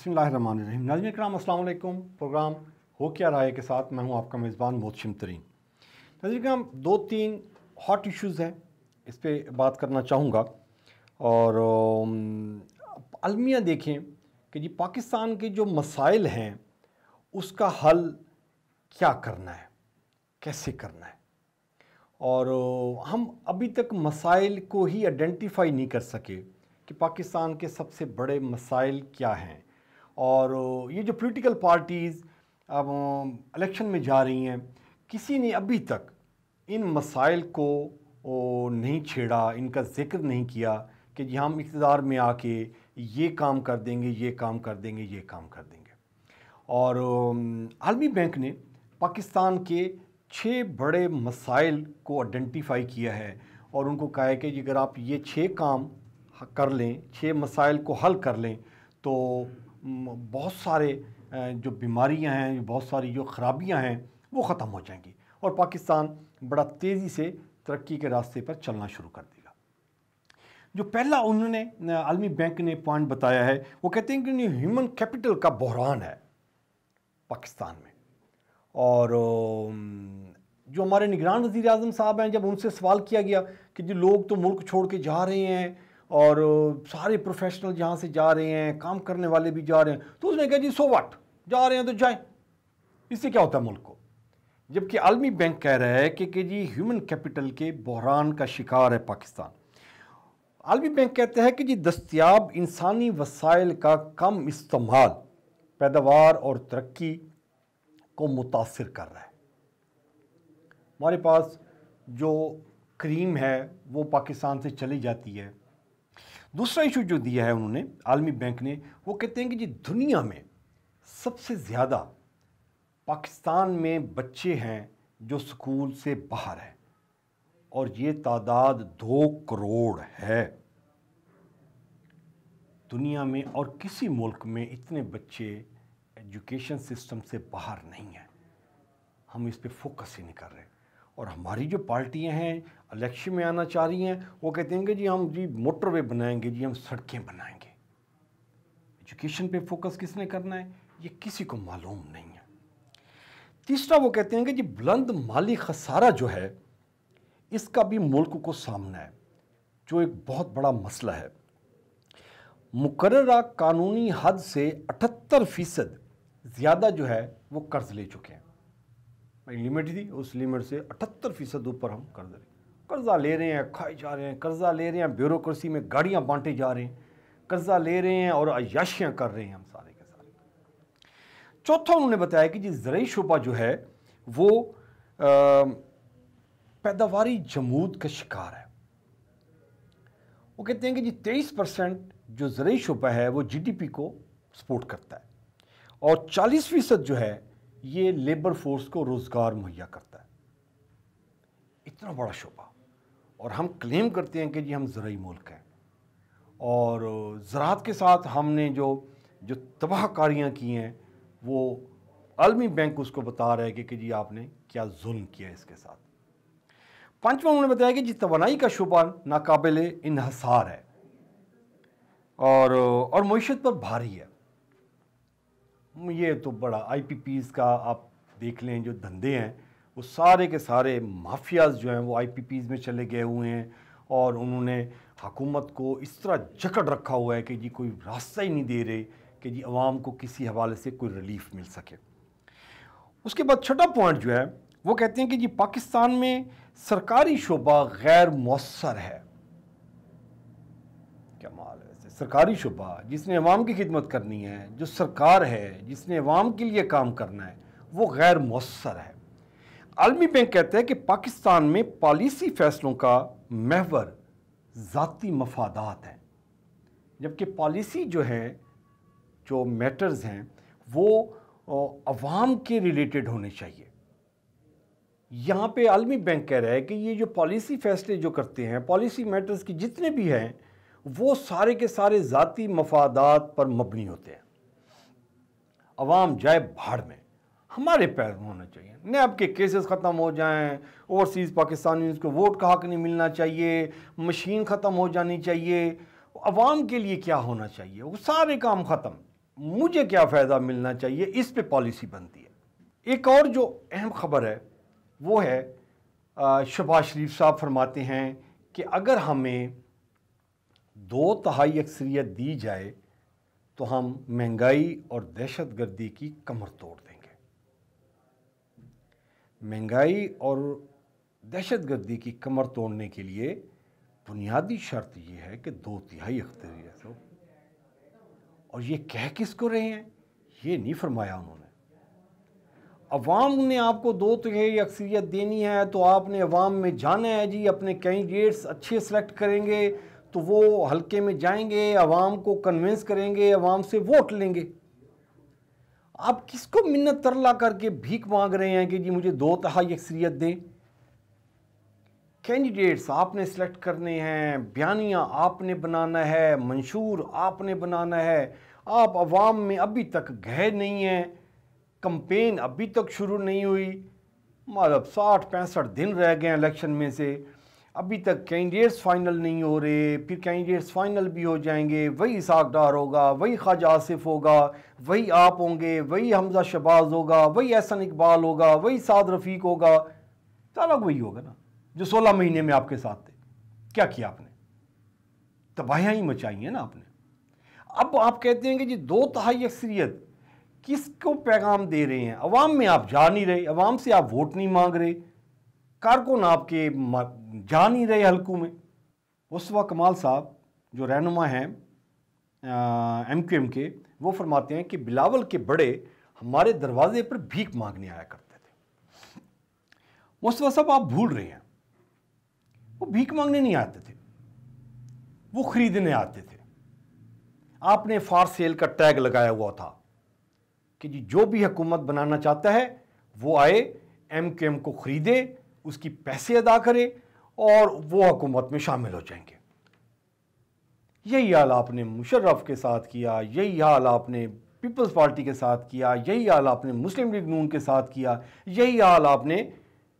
बिस्मिल्लाहिर्रहमानिर्रहीम। नाज़रीन इकराम अस्सलाम वालेकुम। प्रोग्राम हो क्या रहा है के साथ मैं हूं आपका मेज़बान मोहतशिम तरीन। नाज़रीन इकराम, 2-3 हॉट इश्यूज़ हैं, इस पे बात करना चाहूँगा। और अलमिया देखें कि जी पाकिस्तान के जो मसाइल हैं उसका हल क्या करना है, कैसे करना है। और हम अभी तक मसाइल को ही आइडेंटिफाई नहीं कर सके कि पाकिस्तान के सबसे बड़े मसाइल क्या हैं। और ये जो पॉलिटिकल पार्टीज़ अब इलेक्शन में जा रही हैं, किसी ने अभी तक इन मसाइल को नहीं छेड़ा, इनका जिक्र नहीं किया कि जी हम इक़्तिदार में आके ये काम कर देंगे, ये काम कर देंगे, ये काम कर देंगे। और आलमी बैंक ने पाकिस्तान के 6 बड़े मसाइल को आइडेंटिफाई किया है और उनको कहा है कि अगर आप ये 6 काम कर लें, 6 मसाइल को हल कर लें तो बहुत सारे जो बीमारियां हैं, बहुत सारी जो ख़राबियां हैं वो ख़त्म हो जाएंगी और पाकिस्तान बड़ा तेज़ी से तरक्की के रास्ते पर चलना शुरू कर देगा। जो पहला उन्होंने आलमी बैंक ने पॉइंट बताया है, वो कहते हैं कि ह्यूमन कैपिटल का बहरान है पाकिस्तान में। और जो हमारे निगरान वज़ीर आज़म साहब हैं, जब उनसे सवाल किया गया कि जो लोग तो मुल्क छोड़ के जा रहे हैं और सारे प्रोफेशनल जहाँ से जा रहे हैं, काम करने वाले भी जा रहे हैं, तो उसने कहा जी सो व्हाट, जा रहे हैं तो जाएं, इससे क्या होता है मुल्क को। जबकि आलमी बैंक कह रहा है कि जी ह्यूमन कैपिटल के बहरान का शिकार है पाकिस्तान। आलमी बैंक कहता है कि जी दस्तयाब इंसानी वसाइल का कम इस्तेमाल पैदावार और तरक्की को मुतासिर कर रहा है। हमारे पास जो क्रीम है वो पाकिस्तान से चली जाती है। दूसरा इशू जो दिया है उन्होंने आलमी बैंक ने, वो कहते हैं कि जी दुनिया में सबसे ज़्यादा पाकिस्तान में बच्चे हैं जो स्कूल से बाहर हैं और ये तादाद 2 करोड़ है दुनिया में। और किसी मुल्क में इतने बच्चे एजुकेशन सिस्टम से बाहर नहीं हैं। हम इस पे फोकस ही नहीं कर रहे। और हमारी जो पार्टियां हैं इलेक्शन में आना चाह रही हैं, वो कहते हैं कि जी हम जी मोटरवे बनाएंगे, जी हम सड़कें बनाएंगे। एजुकेशन पे फोकस किसने करना है, ये किसी को मालूम नहीं है। तीसरा वो कहते हैं कि जी बुलंद माली खसारा जो है इसका भी मुल्क को सामना है, जो एक बहुत बड़ा मसला है। मुकर्ररा कानूनी हद से 78% ज़्यादा जो है वो कर्ज ले चुके हैं। लिमिट थी, उस लिमिट से 78% ऊपर हम कर्जा ले रहे हैं, खाए जा रहे हैं, कर्जा ले रहे हैं, ब्यूरोक्रेसी में गाड़ियां बांटे जा रहे हैं, कर्जा ले रहे हैं और अय्याशियां कर रहे हैं हम सारे के सारे। चौथा उन्होंने बताया कि जी ज़राई शुबा जो है वो पैदावारी जमूद का शिकार है। वो कहते हैं कि जी 23% जो ज़राई शुबा है वो GDP को सपोर्ट करता है और 40% जो है ये लेबर फोर्स को रोज़गार मुहैया करता है। इतना बड़ा शोबा, और हम क्लेम करते हैं कि जी हम ज़राई मुल्क हैं और ज़राअत के साथ हमने जो तबाहकारियाँ की हैं वो आलमी बैंक उसको बता रहा है कि जी आपने क्या जुल्म किया इसके साथ। पांचवा उन्होंने बताया कि जी तवानाई का शोबा नाकाबिले इन्हसार है और मईशत पर भारी है। ये तो बड़ा IPPs का आप देख लें, जो धंधे हैं वो सारे के सारे माफियाज जो हैं वो IPPs में चले गए हुए हैं और उन्होंने हुकूमत को इस तरह जकड़ रखा हुआ है कि जी कोई रास्ता ही नहीं दे रहे कि जी अवाम को किसी हवाले से कोई रिलीफ मिल सके। उसके बाद छठा पॉइंट जो है वो कहते हैं कि जी पाकिस्तान में सरकारी शोबा गैर मौसर है। क्या माल है, सरकारी शुबा जिसने अवाम की खिदमत करनी है, जो सरकार है जिसने अवाम के लिए काम करना है, वो गैर मौसर है। आलमी बैंक कहता है कि पाकिस्तान में पॉलिसी फैसलों का महवर ज़ाती मफादात हैं, जबकि पॉलिसी जो है, जो मैटर्स हैं वो अवाम के रिलेटेड होने चाहिए। यहाँ पे आलमी बैंक कह रहा है कि ये जो पॉलिसी फैसले जो करते हैं, पॉलिसी मैटर्स की जितने भी हैं, वो सारे के सारे ज़ाती मफादात पर मबनी होते हैं। अवाम जाए भाड़ में, हमारे पैर में होना चाहिए। नैब के केसेस ख़त्म हो जाएं, ओवरसीज़ पाकिस्तानियों को वोट का हक़ नहीं मिलना चाहिए, मशीन ख़त्म हो जानी चाहिए। अवाम के लिए क्या होना चाहिए, वो सारे काम ख़त्म। मुझे क्या फ़ायदा मिलना चाहिए, इस पे पॉलिसी बनती है। एक और जो अहम ख़बर है वो है शहबाज शरीफ साहब फरमाते हैं कि अगर हमें 2/3 अक्सरियत दी जाए तो हम महंगाई और दहशतगर्दी की कमर तोड़ देंगे। महंगाई और दहशतगर्दी की कमर तोड़ने के लिए बुनियादी शर्त ये है कि 2/3 अक्सरियत हो। और ये कह किसको रहे हैं, ये नहीं फरमाया उन्होंने। अवाम ने आपको 2/3 अक्सरियत देनी है तो आपने अवाम में जाना है जी, अपने कैंडिडेट्स अच्छे सेलेक्ट करेंगे तो वो हल्के में जाएंगे, अवाम को कन्विंस करेंगे, अवाम से वोट लेंगे। आप किसको मिन्नत तरला करके भीख मांग रहे हैं कि जी मुझे 2/3 अक्सरियत दें। कैंडिडेट्स आपने सेलेक्ट करने हैं, बयानियाँ आपने बनाना है, मंशूर आपने बनाना है। आप अवाम में अभी तक गए नहीं हैं, कैंपेन अभी तक शुरू नहीं हुई, मतलब 60-65 दिन रह गए इलेक्शन में से, अभी तक कैंडिडेट्स फाइनल नहीं हो रहे। फिर कैंडिडेट्स फाइनल भी हो जाएंगे, वही इसाक डार होगा, वही ख्वाजा आसिफ होगा, वही आप होंगे, वही हमजा शहबाज होगा, वही एहसन इकबाल होगा, वही साद रफ़ीक होगा, सारा वही होगा ना जो 16 महीने में आपके साथ थे। क्या किया आपने, तबाहियाँ ही मचाई हैं ना आपने। अब आप कहते हैं कि जी 2/3 अक्सरियत, किसको पैगाम दे रहे हैं। अवाम में आप जा नहीं रहे, अवाम से आप वोट नहीं मांग रहे, कारकुन आपके जा नहीं रहे हल्कों में। मुस्तफा कमाल साहब जो रहनुमा हैं MQM के, वो फरमाते हैं कि बिलावल के बड़े हमारे दरवाजे पर भीख मांगने आया करते थे। मुस्तफा साहब आप भूल रहे हैं, वो भीख मांगने नहीं आते थे, वो खरीदने आते थे। आपने फॉर सेल का टैग लगाया हुआ था कि जी जो भी हुकूमत बनाना चाहता है वो आए, MQM को खरीदे, उसकी पैसे अदा करे और वो हुकूमत में शामिल हो जाएंगे। यही हाल आपने मुशर्रफ के साथ किया, यही हाल आपने पीपल्स पार्टी के साथ किया, यही हाल आपने मुस्लिम लीग नून के साथ किया, यही हाल आपने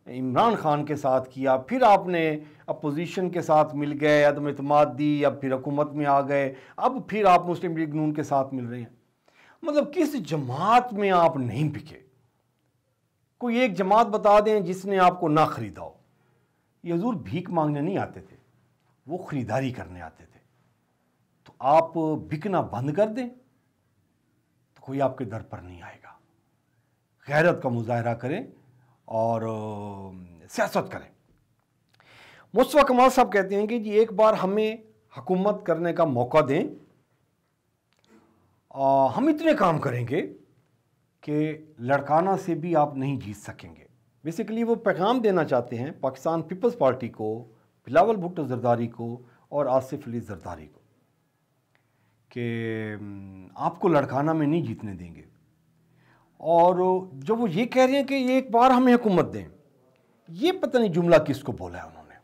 इमरान खान के साथ किया। फिर आपने अपोजिशन के साथ मिल गए, अदम इत्माद दी, अब फिर हुकूमत में आ गए, अब फिर आप मुस्लिम लीग नून के साथ मिल रहे हैं। मतलब किस जमात में आप नहीं बिके। कोई एक जमात बता दें जिसने आपको ना खरीदा हो। ये हुजूर भीख मांगने नहीं आते थे, वो खरीदारी करने आते थे। तो आप बिकना बंद कर दें तो कोई आपके दर पर नहीं आएगा। गैरत का मुजाहरा करें और सियासत करें। मुस्तफा कमाल साहब कहते हैं कि जी एक बार हमें हुकूमत करने का मौका दें, हम इतने काम करेंगे कि लड़काना से भी आप नहीं जीत सकेंगे। बेसिकली वो पैगाम देना चाहते हैं पाकिस्तान पीपल्स पार्टी को, बिलावल भुट्टो जरदारी को और आसिफ अली जरदारी को कि आपको लड़काना में नहीं जीतने देंगे। और जब वो ये कह रहे हैं कि एक बार हमें हुकूमत दें, ये पता नहीं जुमला किसको बोला है उन्होंने,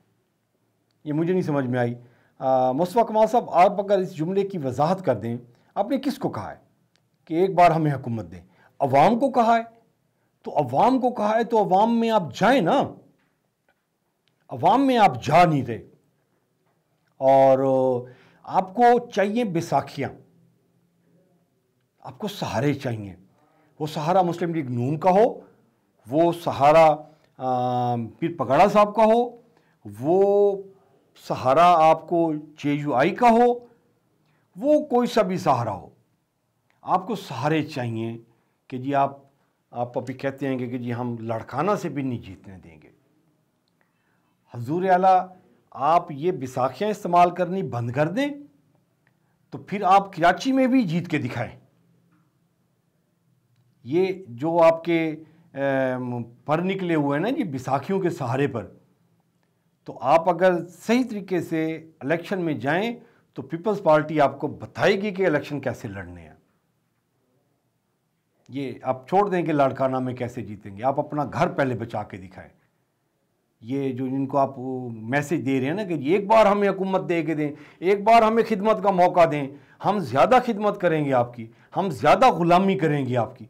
ये मुझे नहीं समझ में आई। मुस्तफा कमाल साहब आप अगर इस जुमले की वजाहत कर दें, आपने किसको कहा है कि एक बार हमें हुकूमत दें? अवाम को कहा है। तो अवाम को कहा है तो अवाम में आप जाएं ना, अवाम में आप जा नहीं रहे। और आपको चाहिए बैसाखियाँ, आपको सहारे चाहिए। वो सहारा मुस्लिम लीग नून का हो, वो सहारा पीर पगाड़ा साहब का हो, वो सहारा आपको JUI का हो, वो कोई सा भी सहारा हो, आपको सहारे चाहिए कि जी आप अभी कहते हैं कि जी हम लड़काना से भी नहीं जीतने देंगे। हुजूर आला आप ये बैसाखियाँ इस्तेमाल करनी बंद कर दें तो फिर आप कराची में भी जीत के दिखाएं। ये जो आपके पर निकले हुए हैं ना जी बैसाखियों के सहारे पर, तो आप अगर सही तरीके से इलेक्शन में जाएं तो पीपल्स पार्टी आपको बताएगी कि इलेक्शन कैसे लड़ने हैं। ये आप छोड़ दें कि लड़काना में कैसे जीतेंगे, आप अपना घर पहले बचा के दिखाएं। ये जो इनको आप मैसेज दे रहे हैं ना कि एक बार हमें हुकूमत दे के दें, एक बार हमें खिदमत का मौका दें, हम ज़्यादा खिदमत करेंगे आपकी, हम ज़्यादा ग़ुलामी करेंगे आपकी।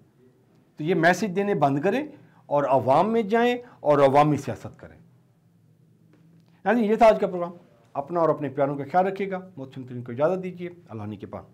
तो ये मैसेज देने बंद करें और अवाम में जाएं और अवामी सियासत करें। यानी ये था आज का प्रोग्राम। अपना और अपने प्यारों का ख्याल रखिएगा। मोहसिन तरीन को इजाज़त दीजिए। अल्लाह ने के पास।